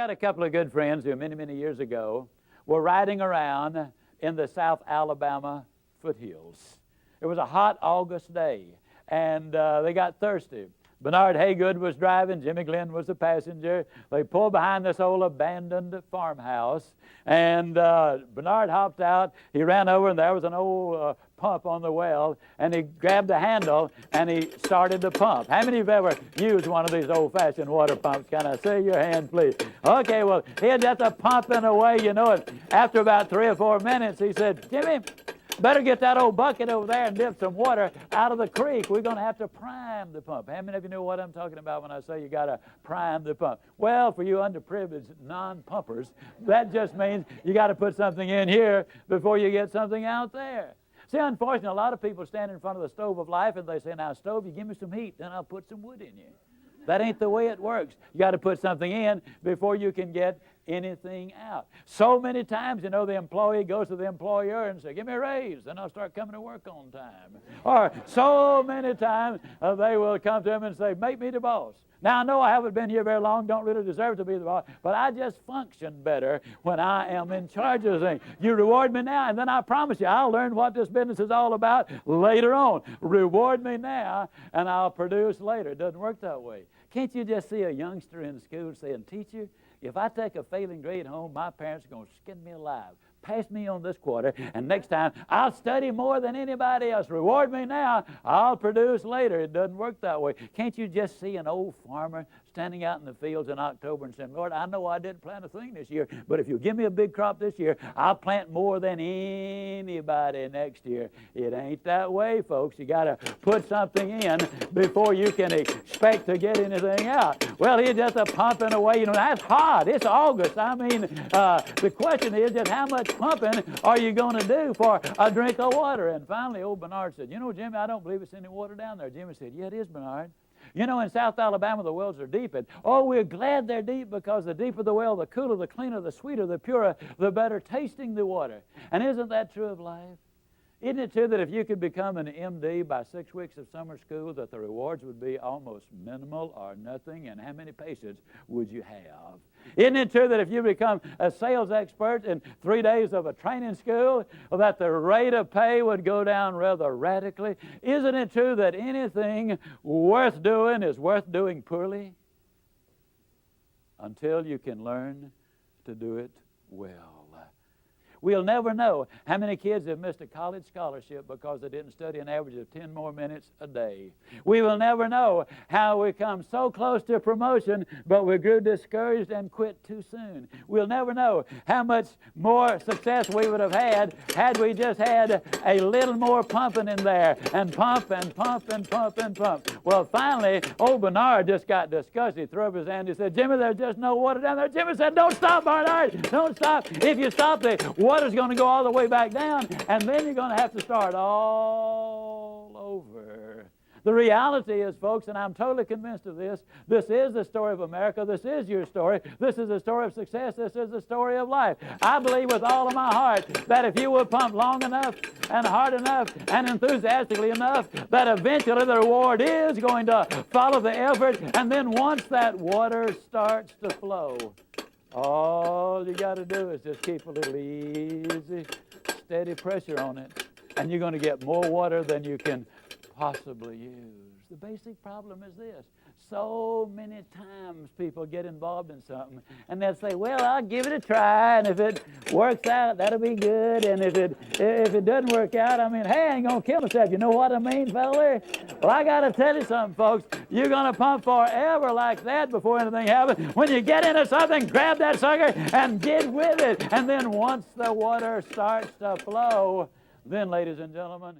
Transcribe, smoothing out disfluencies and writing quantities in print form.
got a couple of good friends who many, many years ago were riding around in the South Alabama foothills. It was a hot August day, and they got thirsty. Bernard Haygood was driving. Jimmy Glenn was the passenger. They pulled behind this old abandoned farmhouse, and Bernard hopped out. He ran over, and there was an old pump on the well, and he grabbed the handle, and he started the pump. How many of you have ever used one of these old-fashioned water pumps? Can I see your hand, please? Okay, well, he had just a pumping away, you know it. After about 3 or 4 minutes, he said, Jimmy, better get that old bucket over there and dip some water out of the creek. We're going to have to prime the pump. How many of you know what I'm talking about when I say you got to prime the pump? Well, for you underprivileged non-pumpers, that just means you got to put something in here before you get something out there. See, unfortunately, a lot of people stand in front of the stove of life and they say, now, stove, you give me some heat, then I'll put some wood in you. That ain't the way it works. You got to put something in before you can get anything out. So many times, you know, the employee goes to the employer and says, give me a raise, then I'll start coming to work on time. Or so many times they will come to him and say, make me the boss. Now, I know I haven't been here very long, don't really deserve to be the boss, but I just function better when I am in charge of things. You reward me now, and then I promise you, I'll learn what this business is all about later on. Reward me now, and I'll produce later. It doesn't work that way. Can't you just see a youngster in school saying, teacher, if I take a failing grade home, my parents are going to skin me alive. Pass me on this quarter, and next time I'll study more than anybody else. Reward me now, I'll produce later. It doesn't work that way. Can't you just see an old farmer standing out in the fields in October and saying, Lord, I know I didn't plant a thing this year, but if you give me a big crop this year, I'll plant more than anybody next year. It ain't that way, folks. You got to put something in before you can expect to get anything out. Well, he's just a pumping away. You know, that's hot. It's August. I mean, the question is just how much pumping are you going to do for a drink of water? And finally, old Bernard said, you know, Jimmy, I don't believe it's any water down there. Jimmy said, yeah, it is, Bernard. You know, in South Alabama, the wells are deep. And, oh, we're glad they're deep because the deeper the well, the cooler, the cleaner, the sweeter, the purer, the better tasting the water. And isn't that true of life? Isn't it true that if you could become an MD by 6 weeks of summer school, that the rewards would be almost minimal or nothing? And how many patients would you have? Isn't it true that if you become a sales expert in 3 days of a training school, that the rate of pay would go down rather radically? Isn't it true that anything worth doing is worth doing poorly? Until you can learn to do it well. We'll never know how many kids have missed a college scholarship because they didn't study an average of 10 more minutes a day. We will never know how we come so close to promotion, but we grew discouraged and quit too soon. We'll never know how much more success we would have had we just had a little more pumping in there, and pump and pump and pump and pump. Well, finally, old Bernard just got disgusted. He threw up his hand. He said, Jimmy, there's just no water down there. Jimmy said, don't stop, Bernard. Don't stop. If you stop, the water's going to go all the way back down, and then you're going to have to start all over. The reality is, folks, and I'm totally convinced of this, this is the story of America. This is your story. This is the story of success. This is the story of life. I believe with all of my heart that if you will pump long enough and hard enough and enthusiastically enough, that eventually the reward is going to follow the effort, and then once that water starts to flow, all you got to do is just keep a little easy, steady pressure on it, and you're going to get more water than you can possibly use. The basic problem is this. So many times people get involved in something, and they'll say, well, I'll give it a try, and if it works out, that'll be good, and if it doesn't work out, I mean, hey, I ain't going to kill myself. You know what I mean, fella? Well, I got to tell you something, folks. You're going to pump forever like that before anything happens. When you get into something, grab that sucker and get with it. And then once the water starts to flow, then, ladies and gentlemen,